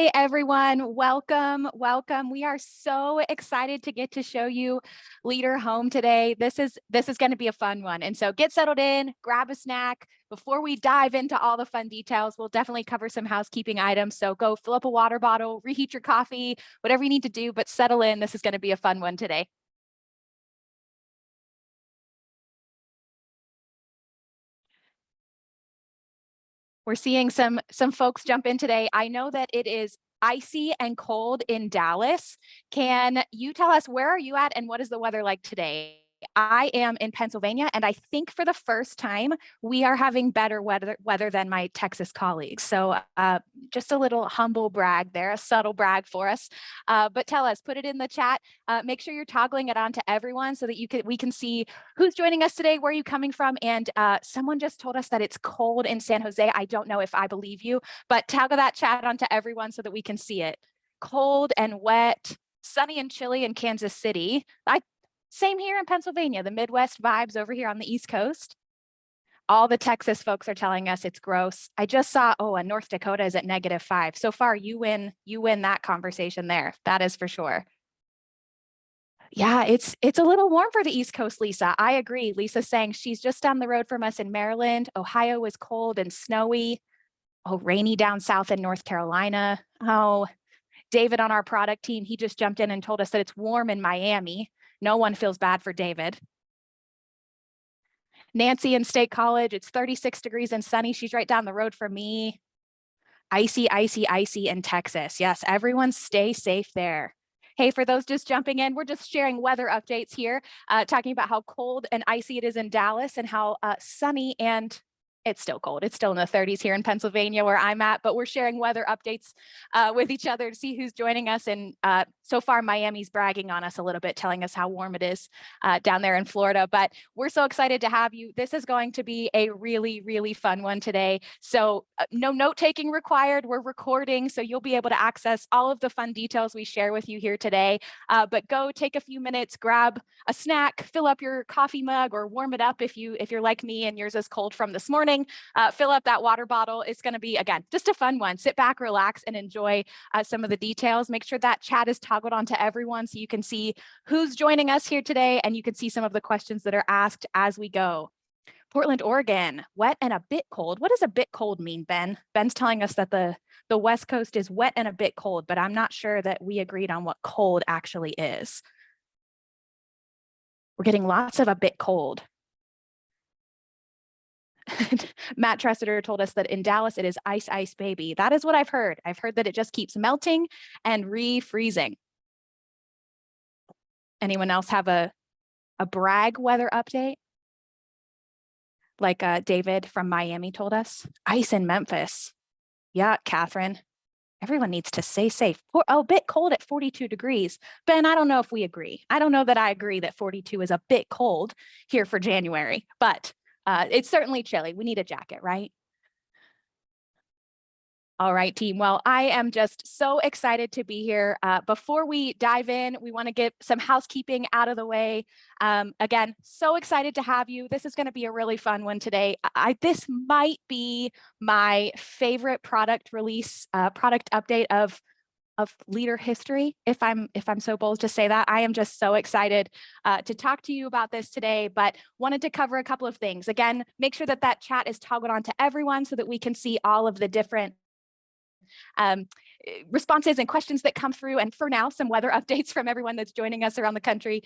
Hey everyone, welcome, welcome. We are so excited to get to show you Leadr Home today. This is going to be a fun one. And so get settled in, grab a snack. Before we dive into all the fun details, we'll definitely cover some housekeeping items. So go fill up a water bottle, reheat your coffee, whatever you need to do, but settle in. This is going to be a fun one today. We're seeing some folks jump in today. I know that it is icy and cold in Dallas. Can you tell us, where are you at and what is the weather like today? I am in Pennsylvania, and I think for the first time, we are having better weather than my Texas colleagues. So just a little humble brag there, a subtle brag for us. But tell us, put it in the chat. Make sure you're toggling it on to everyone so that we can see who's joining us today, where are you coming from? And someone just told us that it's cold in San Jose. I don't know if I believe you, but toggle that chat onto everyone so that we can see it. Cold and wet, sunny and chilly in Kansas City. Same here in Pennsylvania, the Midwest vibes over here on the East Coast. All the Texas folks are telling us it's gross. I just saw, and North Dakota is at -5. So far, you win that conversation there. That is for sure. Yeah, it's a little warm for the East Coast, Lisa. I agree. Lisa's saying she's just down the road from us in Maryland. Ohio is cold and snowy. Oh, rainy down south in North Carolina. Oh, David on our product team, he just jumped in and told us that it's warm in Miami. No one feels bad for David. Nancy in State College, it's 36 degrees and sunny. She's right down the road from me. Icy, icy, icy in Texas. Yes, everyone stay safe there. Hey, for those just jumping in, we're just sharing weather updates here, talking about how cold and icy it is in Dallas and how sunny and it's still cold. It's still in the 30s here in Pennsylvania where I'm at, but we're sharing weather updates with each other to see who's joining us. And so far, Miami's bragging on us a little bit, telling us how warm it is down there in Florida. But we're so excited to have you. This is going to be a really, really fun one today. So no note-taking required. We're recording, so you'll be able to access all of the fun details we share with you here today. But go take a few minutes, grab a snack, fill up your coffee mug, or warm it up if you're like me and yours is cold from this morning. Fill up that water bottle. It's going to be, again, just a fun one. Sit back, relax, and enjoy some of the details. Make sure that chat is toggled on to everyone so you can see who's joining us here today, and you can see some of the questions that are asked as we go. Portland, Oregon, wet and a bit cold. What does a bit cold mean, Ben? Ben's telling us that the West Coast is wet and a bit cold, but I'm not sure that we agreed on what cold actually is. We're getting lots of a bit cold. Matt Tressiter told us that in Dallas, it is ice, ice, baby. That is what I've heard. I've heard that it just keeps melting and refreezing. Anyone else have a brag weather update? Like David from Miami told us, ice in Memphis. Yeah, Catherine. Everyone needs to stay safe. A bit cold at 42 degrees. Ben, I don't know if we agree. I don't know that I agree that 42 is a bit cold here for January, but it's certainly chilly. We need a jacket, right? All right, team. Well, I am just so excited to be here. Before we dive in, we want to get some housekeeping out of the way. Again, so excited to have you. This is going to be a really fun one today. This might be my favorite product release, product update of Leadr history, if I'm so bold to say that. I am just so excited to talk to you about this today, but wanted to cover a couple of things. Again, make sure that chat is toggled on to everyone so that we can see all of the different responses and questions that come through, and for now, some weather updates from everyone that's joining us around the country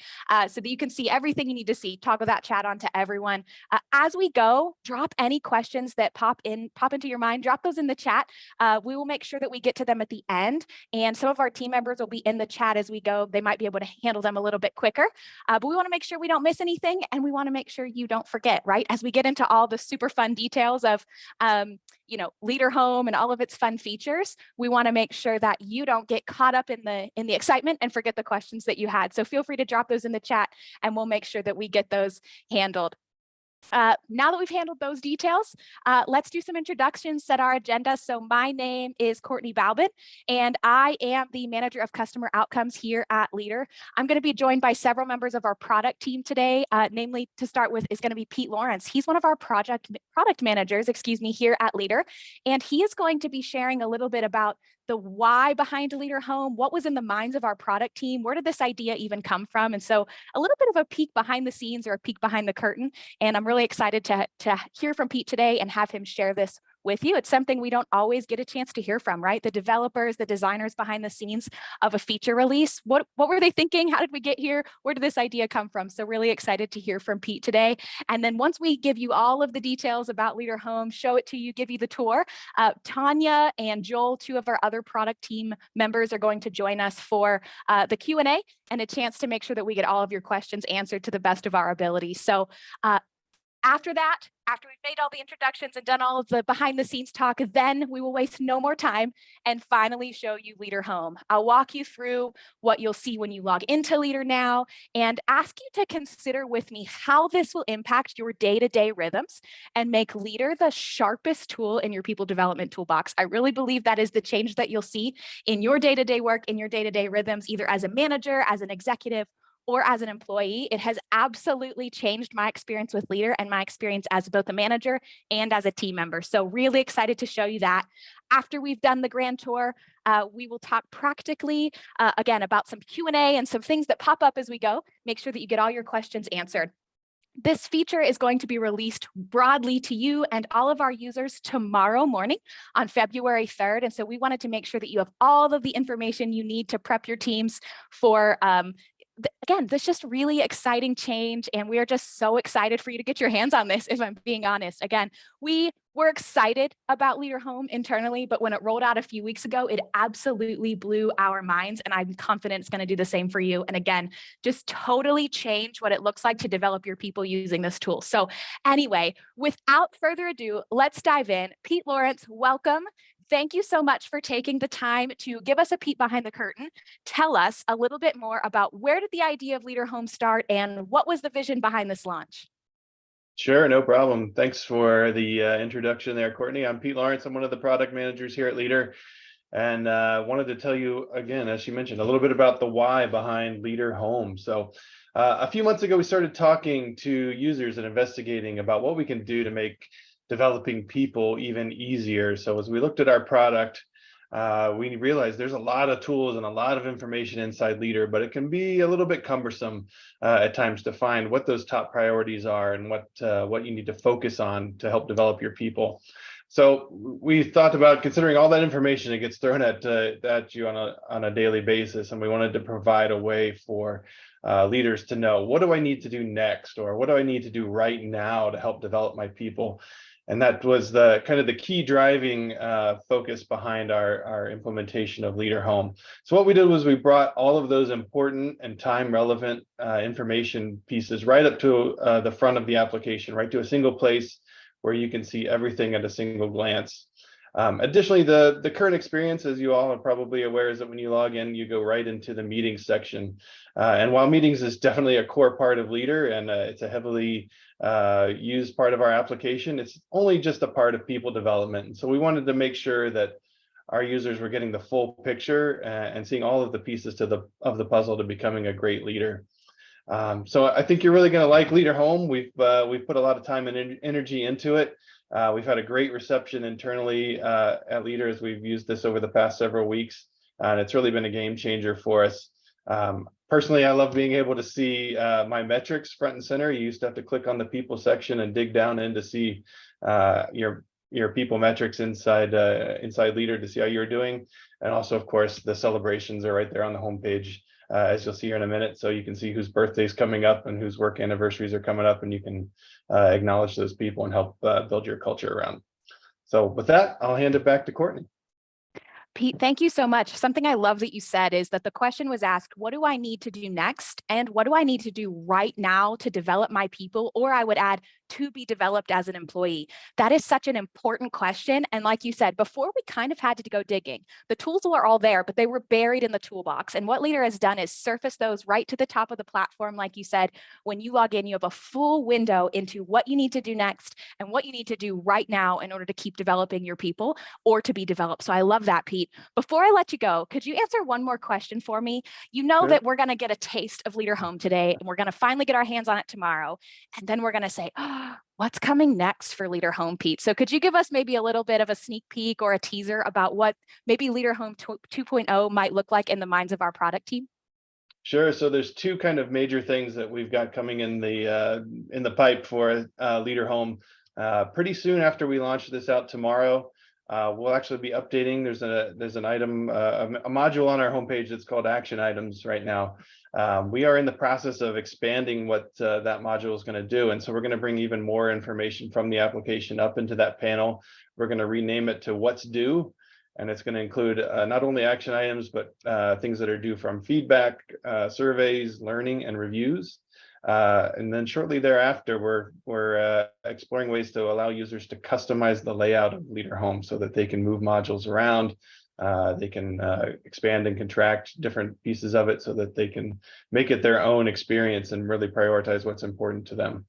so that you can see everything you need to see. Toggle that chat on to everyone. As we go, drop any questions that pop into your mind, drop those in the chat. We will make sure that we get to them at the end, and some of our team members will be in the chat as we go. They might be able to handle them a little bit quicker, but we want to make sure we don't miss anything, and we want to make sure you don't forget, right? As we get into all the super fun details of Leadr Home and all of its fun features, we want to make sure that you don't get caught up in the excitement and forget the questions that you had. So feel free to drop those in the chat, and we'll make sure that we get those handled. Now that we've handled those details, let's do some introductions, set our agenda. So my name is Courtney Balbin, and I am the Manager of Customer Outcomes here at Leadr. I'm going to be joined by several members of our product team today. Namely, to start with, is going to be Pete Lawrence. He's one of our product managers, here at Leadr, and he is going to be sharing a little bit about the why behind Leadr Home, what was in the minds of our product team, where did this idea even come from? And so a little bit of a peek behind the scenes or a peek behind the curtain. And I'm really excited to hear from Pete today and have him share this with you. It's something we don't always get a chance to hear from, right? The developers, the designers behind the scenes of a feature release. What were they thinking? How did we get here? Where did this idea come from? So really excited to hear from Pete today. And then once we give you all of the details about Leadr Home, show it to you, give you the tour, Tanya and Joel, two of our other product team members, are going to join us for the Q&A and a chance to make sure that we get all of your questions answered to the best of our ability. So after that, after we've made all the introductions and done all of the behind the scenes talk, then we will waste no more time and finally show you Leadr Home. I'll walk you through what you'll see when you log into Leadr now and ask you to consider with me how this will impact your day-to-day rhythms and make Leadr the sharpest tool in your people development toolbox. I really believe that is the change that you'll see in your day-to-day work, in your day-to-day rhythms, either as a manager, as an executive, or as an employee. It has absolutely changed my experience with Leadr and my experience as both a manager and as a team member. So really excited to show you that. After we've done the grand tour, we will talk practically, again, about some Q&A and some things that pop up as we go. Make sure that you get all your questions answered. This feature is going to be released broadly to you and all of our users tomorrow morning on February 3rd. And so we wanted to make sure that you have all of the information you need to prep your teams for again, this just really exciting change, and we are just so excited for you to get your hands on this, if I'm being honest. Again, we were excited about Leadr Home internally, but when it rolled out a few weeks ago, it absolutely blew our minds, and I'm confident it's going to do the same for you. And again, just totally change what it looks like to develop your people using this tool. So anyway, without further ado, let's dive in. Pete Lawrence, welcome. Thank you so much for taking the time to give us a peek behind the curtain. Tell us a little bit more about where did the idea of Leadr Home start and what was the vision behind this launch? Sure, no problem. Thanks for the introduction there, Courtney. I'm Pete Lawrence. I'm one of the product managers here at Leadr, and wanted to tell you again, as you mentioned, a little bit about the why behind Leadr Home. So a few months ago, we started talking to users and investigating about what we can do to make developing people even easier. So as we looked at our product, we realized there's a lot of tools and a lot of information inside Leadr, but it can be a little bit cumbersome at times to find what those top priorities are and what you need to focus on to help develop your people. So we thought about considering all that information that gets thrown at you on a daily basis, and we wanted to provide a way for leaders to know, what do I need to do next, or what do I need to do right now to help develop my people? And that was the kind of the key driving focus behind our implementation of Leadr Home. So what we did was we brought all of those important and time relevant information pieces right up to the front of the application, right to a single place where you can see everything at a single glance. Additionally, the current experience, as you all are probably aware, is that when you log in, you go right into the meetings section. And while meetings is definitely a core part of Leadr, and it's a heavily used part of our application, it's only just a part of people development. And so we wanted to make sure that our users were getting the full picture and seeing all of the pieces of the puzzle to becoming a great leader. So I think you're really going to like Leadr Home. We've put a lot of time and energy into it. We've had a great reception internally at Leadr as we've used this over the past several weeks, and it's really been a game changer for us. Personally, I love being able to see my metrics front and center. You used to have to click on the people section and dig down in to see your people metrics inside Leadr to see how you're doing. And also, of course, the celebrations are right there on the homepage, as you'll see here in a minute. So you can see whose birthday's coming up and whose work anniversaries are coming up, and you can acknowledge those people and help build your culture around. So with that, I'll hand it back to Courtney. Pete, thank you so much. Something I love that you said is that the question was asked, what do I need to do next? And what do I need to do right now to develop my people? Or I would add, to be developed as an employee? That is such an important question. And like you said, before we kind of had to go digging. The tools were all there, but they were buried in the toolbox. And what Leadr has done is surface those right to the top of the platform. Like you said, when you log in, you have a full window into what you need to do next and what you need to do right now in order to keep developing your people or to be developed. So I love that, Pete. Before I let you go, could you answer one more question for me? You know that we're going to get a taste of Leadr Home today, and we're going to finally get our hands on it tomorrow. And then we're going to say, oh, What's coming next for Leadr Home, Pete? So could you give us maybe a little bit of a sneak peek or a teaser about what maybe Leadr Home 2.0 might look like in the minds of our product team? Sure. So there's two kind of major things that we've got coming in the pipe for Leadr Home. Pretty soon after we launch this out tomorrow, we'll actually be updating. There's an item, a module on our homepage that's called Action Items right now. We are in the process of expanding what that module is going to do, and so we're going to bring even more information from the application up into that panel. We're going to rename it to What's Due. And it's going to include not only action items, but things that are due from feedback, surveys, learning, and reviews. And then shortly thereafter, we're exploring ways to allow users to customize the layout of Leadr Home so that they can move modules around. They can expand and contract different pieces of it so that they can make it their own experience and really prioritize what's important to them.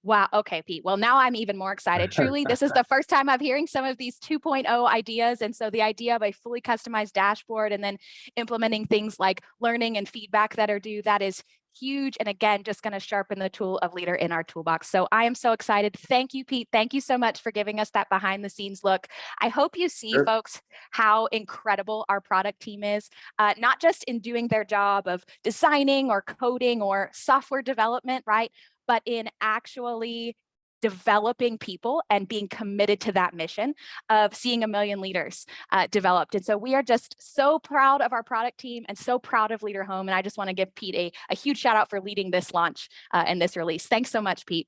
Wow. Okay, Pete. Well, now I'm even more excited. Truly, this is the first time I'm hearing some of these 2.0 ideas. And so the idea of a fully customized dashboard and then implementing things like learning and feedback that are due, that is huge. And again, just going to sharpen the tool of Leadr in our toolbox. So I am so excited. Thank you, Pete. Thank you so much for giving us that behind the scenes look. I hope you see, Sure. folks, how incredible our product team is, not just in doing their job of designing or coding or software development, right? But in actually developing people and being committed to that mission of seeing 1 million leaders developed. And so we are just so proud of our product team and so proud of Leadr Home. And I just want to give Pete a huge shout out for leading this launch and this release. Thanks so much, Pete.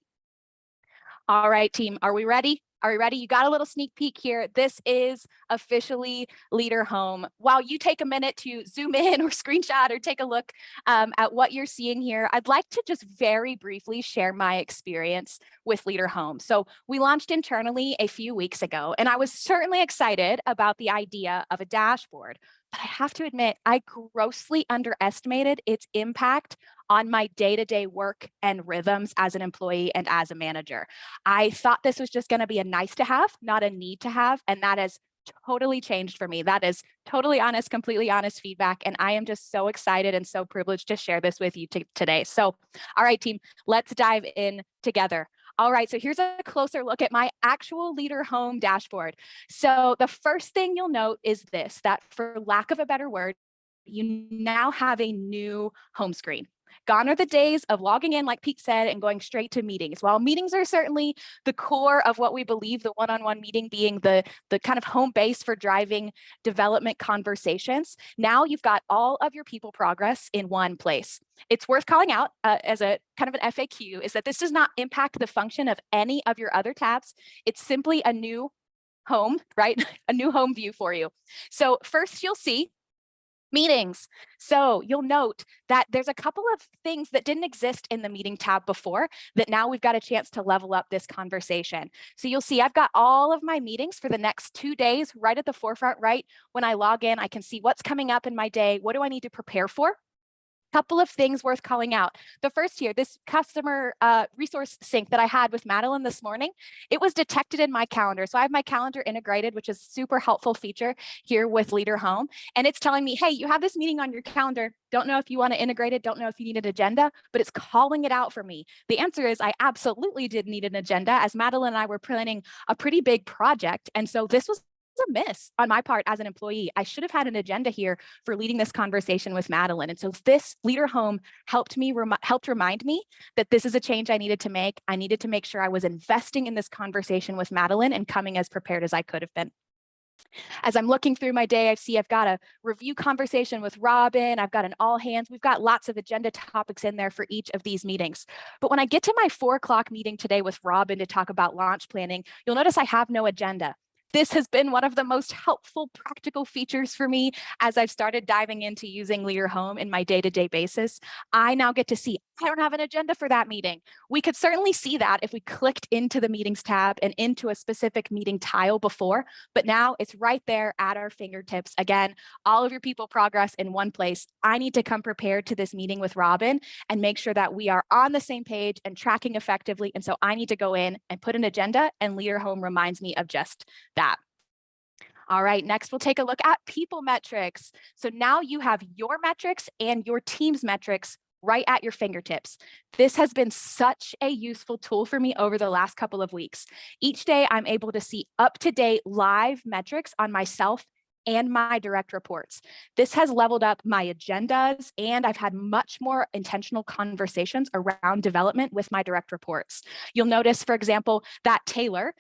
All right, team, are we ready? Are we ready? You got a little sneak peek here. This is officially Leadr Home. While you take a minute to zoom in or screenshot or take a look at what you're seeing here, I'd like to just very briefly share my experience with Leadr Home. So we launched internally a few weeks ago, and I was certainly excited about the idea of a dashboard. But I have to admit, I grossly underestimated its impact on my day-to-day work and rhythms as an employee and as a manager. I thought this was just going to be a nice to have, not a need to have. And that has totally changed for me. That is totally honest, completely honest feedback. And I am just so excited and so privileged to share this with you today. So, all right, team, let's dive in together. All right, so here's a closer look at my actual Leadr Home dashboard. So the first thing you'll note is this, that for lack of a better word, you now have a new home screen. Gone are the days of logging in, like Pete said, and going straight to meetings. While meetings are certainly the core of what we believe, the one-on-one meeting being the kind of home base for driving development conversations, now you've got all of your people progress in one place. It's worth calling out as a kind of an FAQ is that this does not impact the function of any of your other tabs. It's simply a new home, right? A new home view for you. So first you'll see meetings. So you'll note that there's a couple of things that didn't exist in the meeting tab before that now we've got a chance to level up this conversation. So you'll see I've got all of my meetings for the next 2 days right at the forefront, right? When I log in, I can see what's coming up in my day. What do I need to prepare for? Couple of things worth calling out. The first here, this customer resource sync that I had with Madeline this morning, it was detected in my calendar. So I have my calendar integrated, which is a super helpful feature here with Leadr Home. And it's telling me, hey, you have this meeting on your calendar. Don't know if you want to integrate it. Don't know if you need an agenda, but it's calling it out for me. The answer is I absolutely did need an agenda, as Madeline and I were planning a pretty big project. And so this was a miss on my part as an employee. I should have had an agenda here for leading this conversation with Madeline. And so this Leadr Home helped remind me that this is a change I needed to make. I needed to make sure I was investing in this conversation with Madeline and coming as prepared as I could have been. As I'm looking through my day, I see I've got a review conversation with Robin. I've got an all hands. We've got lots of agenda topics in there for each of these meetings. But when I get to my 4 o'clock meeting today with Robin to talk about launch planning, you'll notice I have no agenda. This has been one of the most helpful practical features for me as I've started diving into using Leadr Home in my day-to-day basis. I now get to see, I don't have an agenda for that meeting. We could certainly see that if we clicked into the meetings tab and into a specific meeting tile before, but now it's right there at our fingertips. Again, all of your people progress in one place. I need to come prepared to this meeting with Robin and make sure that we are on the same page and tracking effectively. And so I need to go in and put an agenda, and Leadr Home reminds me of just that. All right, next we'll take a look at people metrics. So now you have your metrics and your team's metrics right at your fingertips. This has been such a useful tool for me over the last couple of weeks. Each day, I'm able to see up-to-date live metrics on myself and my direct reports. This has leveled up my agendas, and I've had much more intentional conversations around development with my direct reports. You'll notice, for example, that Taylor,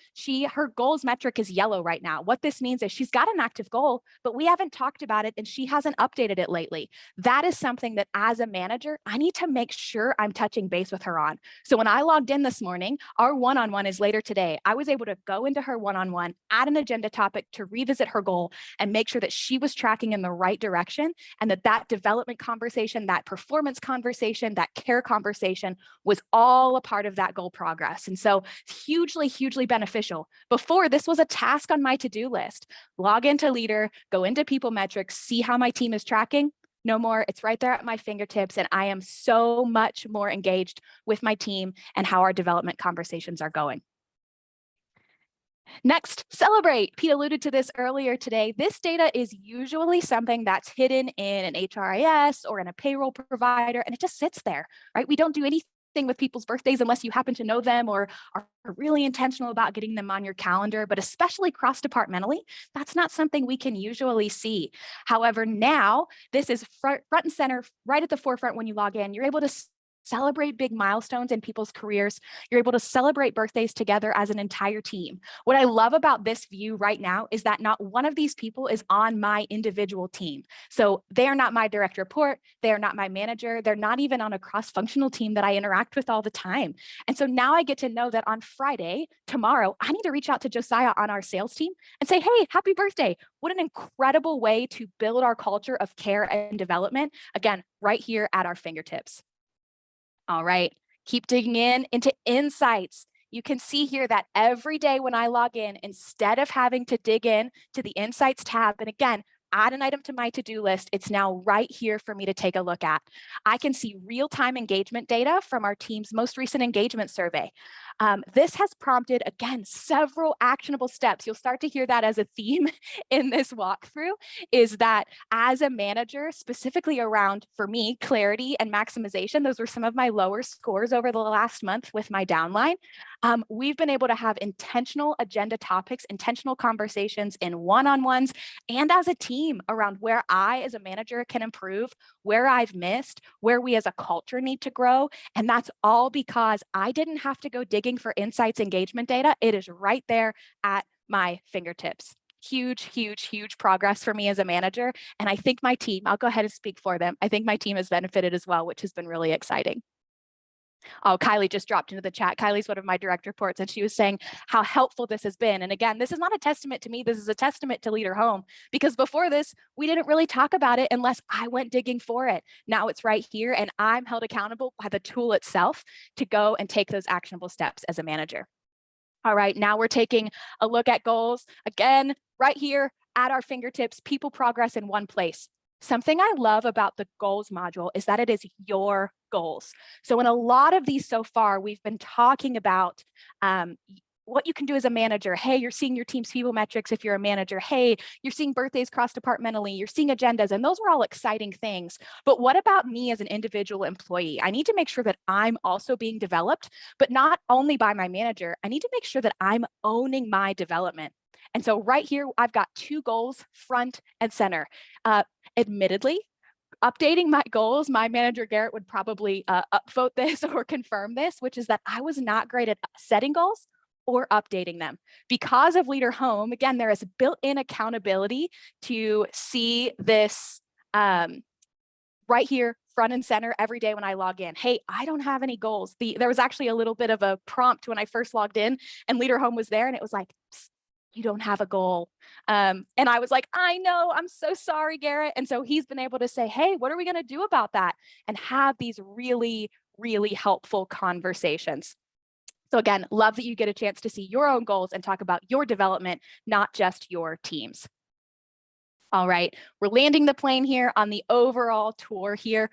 her goals metric is yellow right now. What this means is she's got an active goal, but we haven't talked about it and she hasn't updated it lately. That is something that as a manager, I need to make sure I'm touching base with her on. So when I logged in this morning, our one-on-one is later today. I was able to go into her one-on-one, add an agenda topic to revisit her goal and make sure that she was tracking in the right direction, and that development conversation, that performance conversation, that care conversation was all a part of that goal progress. And so hugely, hugely beneficial. Before, this was a task on my to-do list. Log into Leadr, go into people metrics, see how my team is tracking. No more, it's right there at my fingertips, and I am so much more engaged with my team and how our development conversations are going. Next, celebrate. Pete alluded to this earlier today. This data is usually something that's hidden in an HRIS or in a payroll provider, and it just sits there, right? We don't do anything with people's birthdays unless you happen to know them or are really intentional about getting them on your calendar, but especially cross-departmentally, that's not something we can usually see. However, now this is front and center, right at the forefront when you log in. You're able to celebrate big milestones in people's careers. You're able to celebrate birthdays together as an entire team. What I love about this view right now is that not one of these people is on my individual team. So they are not my direct report. They are not my manager. They're not even on a cross-functional team that I interact with all the time. And so now I get to know that on Friday, tomorrow, I need to reach out to Josiah on our sales team and say, hey, happy birthday. What an incredible way to build our culture of care and development, again, right here at our fingertips. All right, keep digging into insights. You can see here that every day when I log in, instead of having to dig in to the Insights tab, and again, add an item to my to-do list, it's now right here for me to take a look at. I can see real-time engagement data from our team's most recent engagement survey. This has prompted, again, several actionable steps. You'll start to hear that as a theme in this walkthrough, is that as a manager, specifically around, for me, clarity and maximization, those were some of my lower scores over the last month with my downline. We've been able to have intentional agenda topics, intentional conversations in one-on-ones and as a team around where I as a manager can improve, where I've missed, where we as a culture need to grow. And that's all because I didn't have to go digging for insights engagement data. It is right there at my fingertips. Huge, huge, huge progress for me as a manager. And I think my team, I'll go ahead and speak for them. I think my team has benefited as well, which has been really exciting. Oh, Kylie just dropped into the chat. Kylie's one of my direct reports, and she was saying how helpful this has been. And again, this is not a testament to me. This is a testament to Leadr Home, because before this, we didn't really talk about it unless I went digging for it. Now it's right here, and I'm held accountable by the tool itself to go and take those actionable steps as a manager. All right, now we're taking a look at goals. Again, right here at our fingertips, people progress in one place. Something I love about the goals module is that it is your goals. So in a lot of these so far, we've been talking about what you can do as a manager. Hey, you're seeing your team's people metrics if you're a manager. Hey, you're seeing birthdays cross-departmentally. You're seeing agendas, and those were all exciting things. But what about me as an individual employee? I need to make sure that I'm also being developed, but not only by my manager. I need to make sure that I'm owning my development. And so right here, I've got two goals, front and center. Admittedly, updating my goals, my manager Garrett would probably upvote this or confirm this, which is that I was not great at setting goals or updating them. Because of Leadr Home, again, there is built-in accountability to see this right here, front and center every day when I log in. Hey, I don't have any goals. There was actually a little bit of a prompt when I first logged in, and Leadr Home was there, and it was like, you don't have a goal. And I was like, I know, I'm so sorry, Garrett. And so he's been able to say, hey, what are we going to do about that? And have these really, really helpful conversations. So again, love that you get a chance to see your own goals and talk about your development, not just your team's. All right, we're landing the plane here on the overall tour here.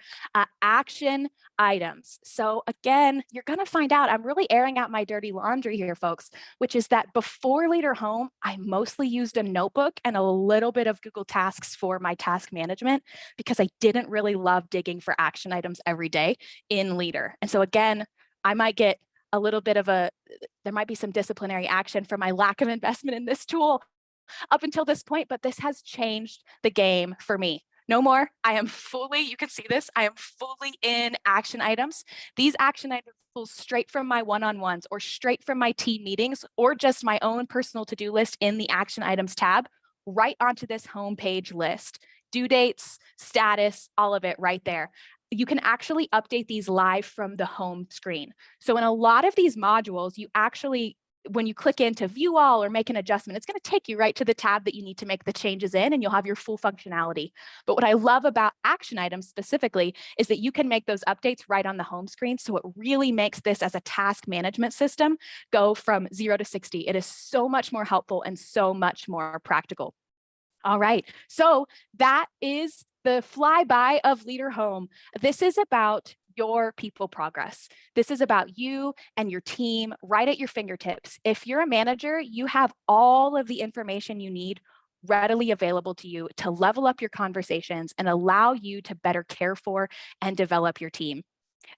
Action items. So again, you're gonna find out I'm really airing out my dirty laundry here, folks, which is that before Leadr Home, I mostly used a notebook and a little bit of Google Tasks for my task management because I didn't really love digging for action items every day in Leadr. And so again, I might get a little bit of there might be some disciplinary action for my lack of investment in this tool up until this point, but this has changed the game for me. No more. I am fully, you can see this, I am fully in action items. These action items pull straight from my one-on-ones or straight from my team meetings or just my own personal to-do list in the action items tab right onto this homepage list. Due dates, status, all of it right there. You can actually update these live from the home screen. So in a lot of these modules, you actually, when you click into view all or make an adjustment, it's going to take you right to the tab that you need to make the changes in, and you'll have your full functionality. But what I love about action items specifically is that you can make those updates right on the home screen. So it really makes this as a task management system go from 0 to 60. It is so much more helpful and so much more practical. All right, so that is the flyby of Leadr Home. This is about your people progress. This is about you and your team right at your fingertips. If you're a manager, you have all of the information you need readily available to you to level up your conversations and allow you to better care for and develop your team.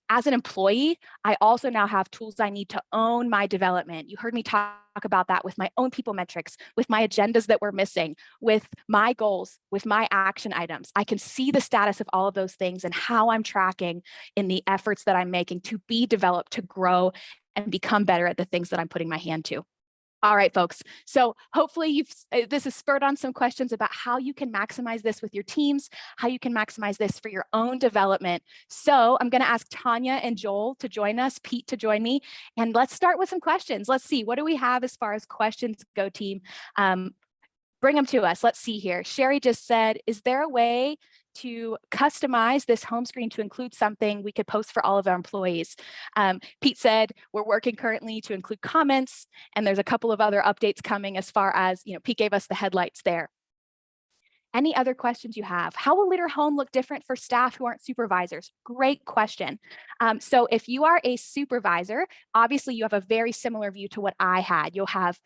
As an employee, I also now have tools I need to own my development. You heard me talk about that with my own people metrics, with my agendas that we're missing, with my goals, with my action items. I can see the status of all of those things and how I'm tracking in the efforts that I'm making to be developed, to grow, and become better at the things that I'm putting my hand to. All right, folks. So hopefully this has spurred on some questions about how you can maximize this with your teams, how you can maximize this for your own development. So I'm going to ask Tanya and Joel to join us, Pete to join me, and let's start with some questions. Let's see, what do we have as far as questions go, team? Bring them to us. Let's see here. Sherry just said, is there a way to customize this home screen to include something we could post for all of our employees? Pete said, we're working currently to include comments, and there's a couple of other updates coming as far as, Pete gave us the headlights there. Any other questions you have? How will Leadr Home look different for staff who aren't supervisors? Great question. So if you are a supervisor, obviously you have a very similar view to what I had. You'll have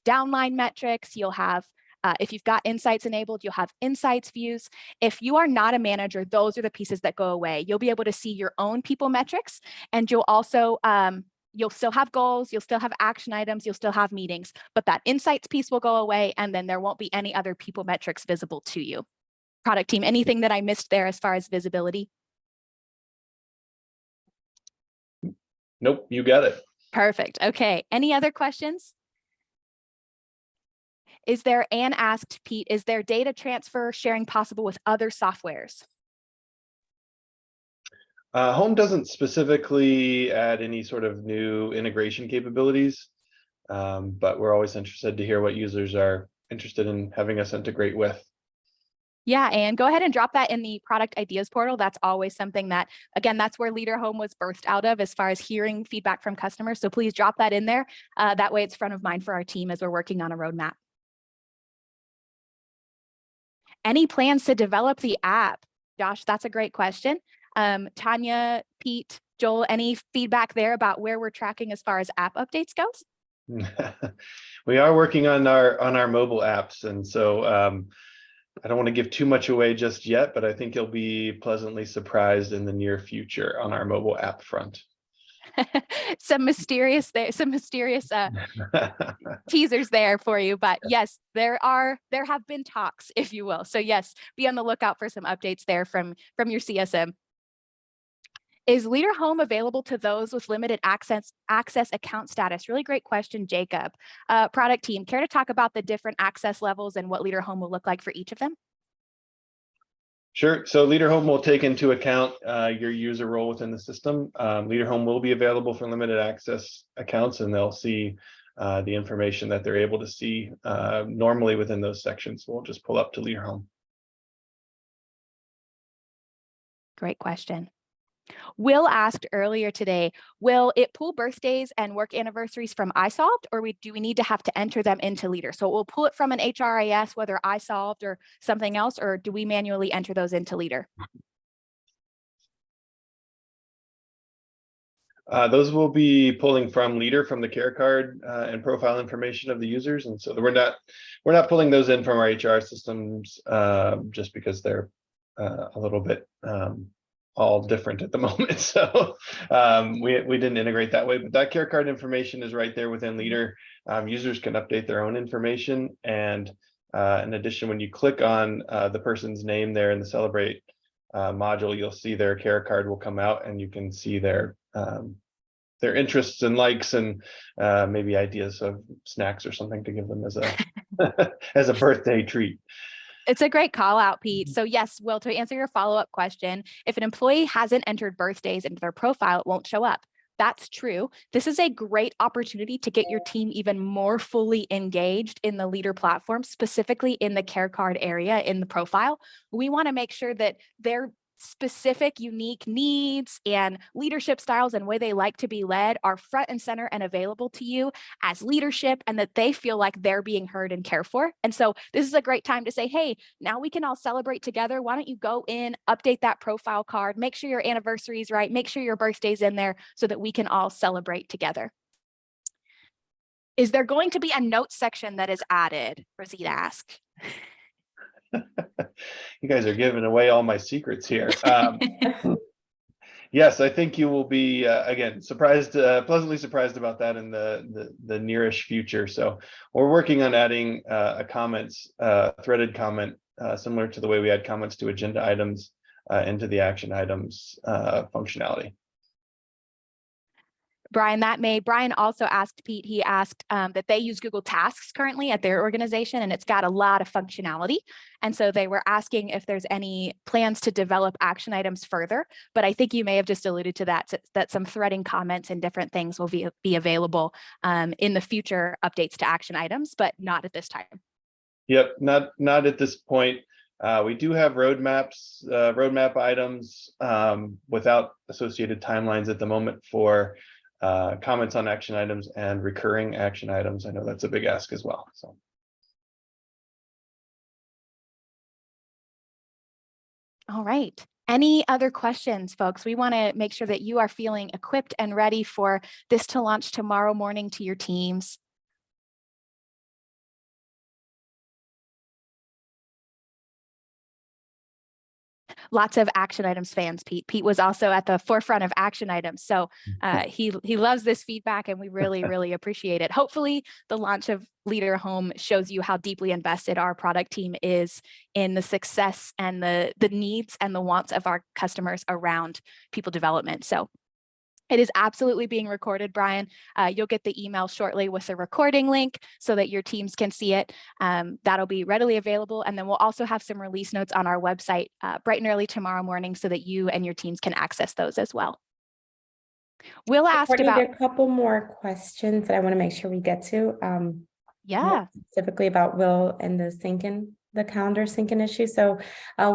downline metrics, you'll have if you've got insights enabled, you'll have insights views. If you are not a manager, those are the pieces that go away. You'll be able to see your own people metrics, and you'll also, you'll still have goals, you'll still have action items, you'll still have meetings, but that insights piece will go away, and then there won't be any other people metrics visible to you. Product team, anything that I missed there as far as visibility? Nope, you got it. Perfect. Okay. Any other questions? Is there, Anne asked, Pete, is there data transfer sharing possible with other softwares? Home doesn't specifically add any sort of new integration capabilities, but we're always interested to hear what users are interested in having us integrate with. Yeah, and go ahead and drop that in the product ideas portal. That's always something that, again, that's where Leadr Home was birthed out of as far as hearing feedback from customers. So please drop that in there. That way it's front of mind for our team as we're working on a roadmap. Any plans to develop the app? Josh, that's a great question. Tanya, Pete, Joel, any feedback there about where we're tracking as far as app updates goes? We are working on our mobile apps, and so I don't want to give too much away just yet, but I think you'll be pleasantly surprised in the near future on our mobile app front. some mysterious teasers there for you, but yes, there have been talks, if you will. So yes, be on the lookout for some updates there from your CSM. Is Leadr Home available to those with limited access account status? Really great question, Jacob. Product team, care to talk about the different access levels and what Leadr Home will look like for each of them? Sure. So Leadr Home will take into account your user role within the system. Leadr Home will be available for limited access accounts, and they'll see the information that they're able to see normally within those sections. We'll just pull up to Leadr Home. Great question. Will asked earlier today, will it pull birthdays and work anniversaries from iSolved, or do we need to have to enter them into Leadr? So we'll pull it from an HRIS, whether iSolved or something else, or do we manually enter those into Leadr? Those will be pulling from Leadr, from the care card and profile information of the users, and so we're not pulling those in from our HR systems just because they're a little bit all different at the moment. So we didn't integrate that way, but that care card information is right there within Leadr. Users can update their own information, and in addition, when you click on the person's name there in the Celebrate module, you'll see their care card will come out, and you can see their interests and likes, and maybe ideas of snacks or something to give them as a as a birthday treat. It's a great call out, Pete. So yes, Will, to answer your follow-up question, if an employee hasn't entered birthdays into their profile, it won't show up. That's true. This is a great opportunity to get your team even more fully engaged in the Leadr platform, specifically in the care card area in the profile. We want to make sure that their specific, unique needs and leadership styles and way they like to be led are front and center and available to you as leadership, and that they feel like they're being heard and cared for. And so this is a great time to say, hey, now we can all celebrate together. Why don't you go in, update that profile card, make sure your anniversary is right, make sure your birthday's in there so that we can all celebrate together. Is there going to be a notes section that is added? Rosita asked. You guys are giving away all my secrets here. Yes, I think you will be again surprised, pleasantly surprised about that in the nearish future. So we're working on adding a comments, threaded comment, similar to the way we add comments to agenda items into the action items functionality. Brian also asked Pete, he asked that they use Google Tasks currently at their organization, and it's got a lot of functionality. And so they were asking if there's any plans to develop action items further, but I think you may have just alluded to that some threading comments and different things will be available in the future updates to action items, but not at this time. Yep, not at this point. We do have roadmap items without associated timelines at the moment for comments on action items and recurring action items. I know that's a big ask as well. So. All right. Any other questions, folks? We want to make sure that you are feeling equipped and ready for this to launch tomorrow morning to your teams. Lots of action items fans, Pete. Pete was also at the forefront of action items. So he loves this feedback, and we really, really appreciate it. Hopefully the launch of Leadr Home shows you how deeply invested our product team is in the success and the needs and the wants of our customers around people development. So it is absolutely being recorded, Brian. You'll get the email shortly with the recording link so that your teams can see it. That'll be readily available. And then we'll also have some release notes on our website bright and early tomorrow morning so that you and your teams can access those as well. Will asked Courtney, about— there are a couple more questions that I want to make sure we get to. Yeah. Specifically about Will and the calendar syncing issue. So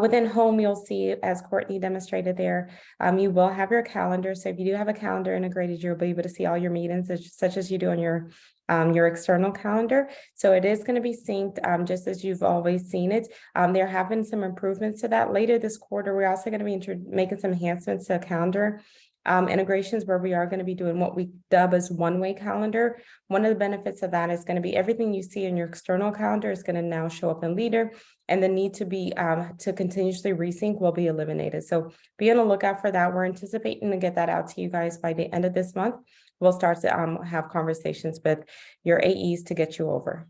within Home, you'll see, as Courtney demonstrated there, you will have your calendar. So if you do have a calendar integrated, you'll be able to see all your meetings such as you do on your external calendar. So it is going to be synced just as you've always seen it. There have been some improvements to that. Later this quarter, we're also going to be making some enhancements to calendar integrations, where we are going to be doing what we dub as one-way calendar. One of the benefits of that is going to be everything you see in your external calendar is going to now show up in Leadr, and the need to be to continuously resync will be eliminated. So be on the lookout for that. We're anticipating to get that out to you guys by the end of this month. We'll start to have conversations with your AEs to get you over.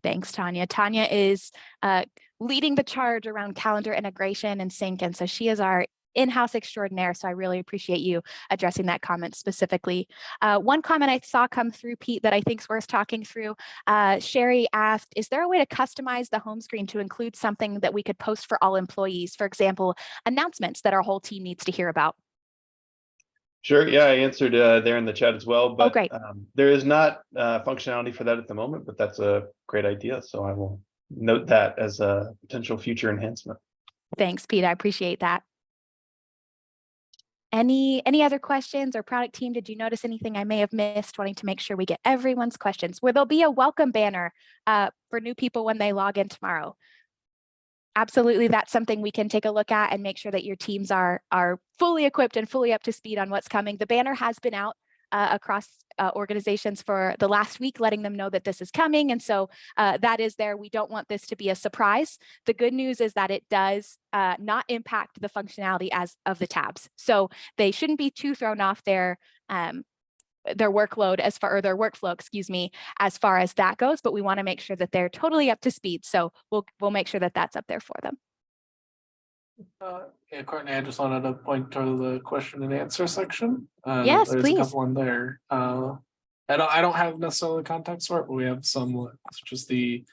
Thanks, Tanya. Tanya is leading the charge around calendar integration and sync, and so she is our in-house extraordinaire. So I really appreciate you addressing that comment specifically. One comment I saw come through, Pete, that I think is worth talking through. Sherry asked, is there a way to customize the home screen to include something that we could post for all employees? For example, announcements that our whole team needs to hear about. Sure. Yeah, I answered there in the chat as well, but great. There is not functionality for that at the moment, but that's a great idea. So I will note that as a potential future enhancement. Thanks, Pete. I appreciate that. Any other questions, or product team, did you notice anything I may have missed, wanting to make sure we get everyone's questions? Where there'll be a welcome banner for new people when they log in tomorrow. Absolutely, that's something we can take a look at and make sure that your teams are fully equipped and fully up to speed on what's coming. The banner has been out across organizations for the last week, letting them know that this is coming. And so that is there. We don't want this to be a surprise. The good news is that it does not impact the functionality of the tabs. So they shouldn't be too thrown off their workload or their workflow, excuse me, as far as that goes, but we want to make sure that they're totally up to speed. So we'll make sure that that's up there for them. Yeah, Courtney, I just wanted to point to the question and answer section. Yes, there's please. a couple in there. I don't have necessarily context for it, but we have some, such as the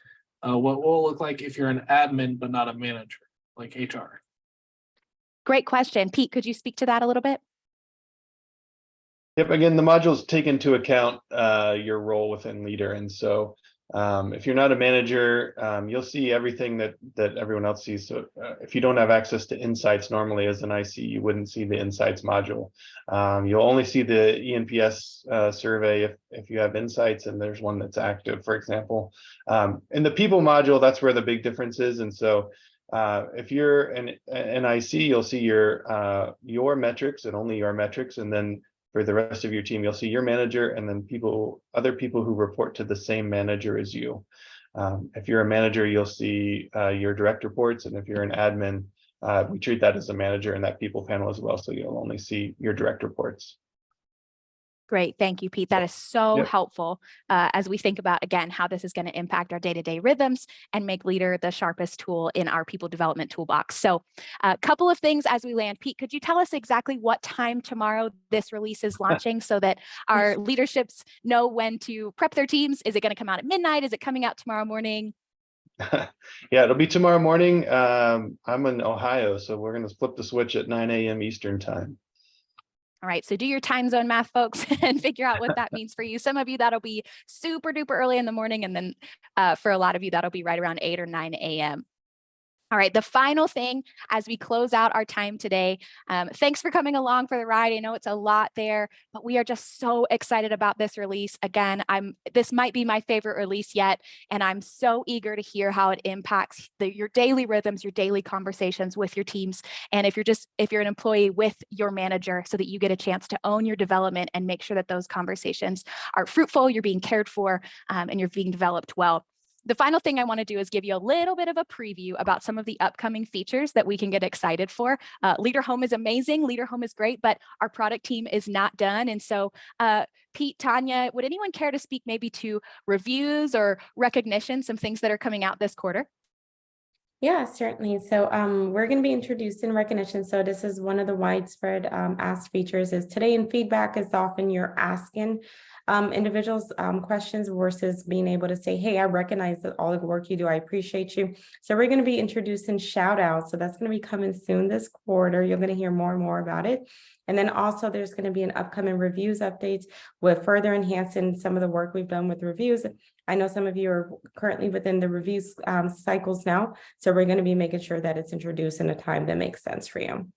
what will it look like if you're an admin but not a manager, like HR. Great question. Pete, could you speak to that a little bit? Yep. Again, the modules take into account your role within Leadr, and so if you're not a manager, you'll see everything that everyone else sees. So if you don't have access to Insights normally as an IC, you wouldn't see the Insights module. You'll only see the ENPS survey if you have Insights and there's one that's active, for example. In the People module, that's where the big difference is, and so. If you're an IC, you'll see your metrics and only your metrics, and then for the rest of your team, you'll see your manager and then other people who report to the same manager as you. If you're a manager, you'll see your direct reports, and if you're an admin, we treat that as a manager in that people panel as well. So you'll only see your direct reports. Great. Thank you, Pete. That is so Yep. helpful as we think about, again, how this is going to impact our day-to-day rhythms and make Leadr the sharpest tool in our people development toolbox. So a couple of things as we land. Pete, could you tell us exactly what time tomorrow this release is launching so that our leaderships know when to prep their teams? Is it going to come out at midnight? Is it coming out tomorrow morning? Yeah, it'll be tomorrow morning. I'm in Ohio, so we're going to flip the switch at 9 a.m. Eastern time. All right, so do your time zone math, folks, and figure out what that means for you. Some of you, that'll be super duper early in the morning. And then for a lot of you, that'll be right around 8 or 9 a.m. All right, the final thing as we close out our time today, thanks for coming along for the ride. I know it's a lot there, but we are just so excited about this release. Again, this might be my favorite release yet, and I'm so eager to hear how it impacts your daily rhythms, your daily conversations with your teams. And if you're an employee, with your manager, so that you get a chance to own your development and make sure that those conversations are fruitful, you're being cared for, and you're being developed well. The final thing I want to do is give you a little bit of a preview about some of the upcoming features that we can get excited for. Leadr Home is amazing. Leadr Home is great, but our product team is not done. And so Pete, Tanya, would anyone care to speak maybe to reviews or recognition, some things that are coming out this quarter? Yeah, certainly. So we're going to be introducing recognition. So this is one of the widespread asked features is today in feedback is often you're asking individuals questions versus being able to say, hey, I recognize that all the work you do. I appreciate you. So we're going to be introducing shout outs. So that's going to be coming soon this quarter. You're going to hear more and more about it. And then also there's going to be an upcoming reviews updates with further enhancing some of the work we've done with reviews. I know some of you are currently within the reviews cycles now. So we're going to be making sure that it's introduced in a time that makes sense for you.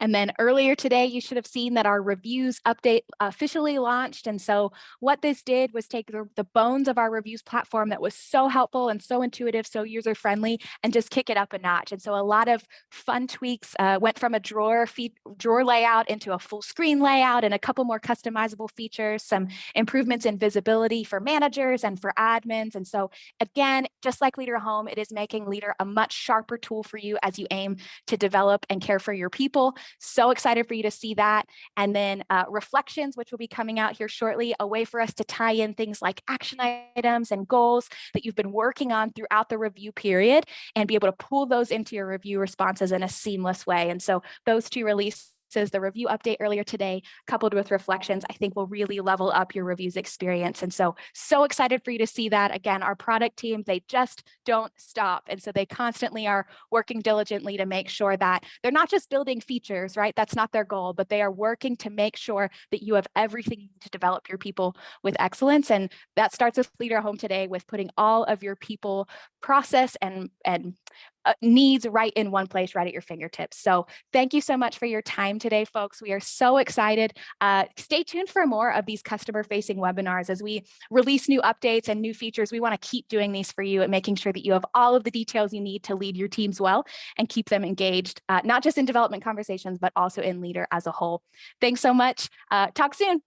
And then earlier today, you should have seen that our reviews update officially launched. And so what this did was take the bones of our reviews platform that was so helpful and so intuitive, so user-friendly, and just kick it up a notch. And so a lot of fun tweaks went from a drawer layout into a full screen layout, and a couple more customizable features, some improvements in visibility for managers and for admins. And so again, just like Leadr Home, it is making Leadr a much sharper tool for you as you aim to develop and care for your people. So excited for you to see that. And then reflections, which will be coming out here shortly, a way for us to tie in things like action items and goals that you've been working on throughout the review period and be able to pull those into your review responses in a seamless way. And so those two releases, the review update earlier today, coupled with reflections, I think will really level up your reviews experience. And so excited for you to see that. Again, our product team, they just don't stop. And so they constantly are working diligently to make sure that they're not just building features, right? That's not their goal, but they are working to make sure that you have everything you need to develop your people with excellence. And that starts with Leadr Home today, with putting all of your people process and needs right in one place, right at your fingertips. So thank you so much for your time today, folks. We are so excited. Stay tuned for more of these customer-facing webinars as we release new updates and new features. We want to keep doing these for you and making sure that you have all of the details you need to lead your teams well and keep them engaged, not just in development conversations, but also in Leadr as a whole. Thanks so much. Talk soon.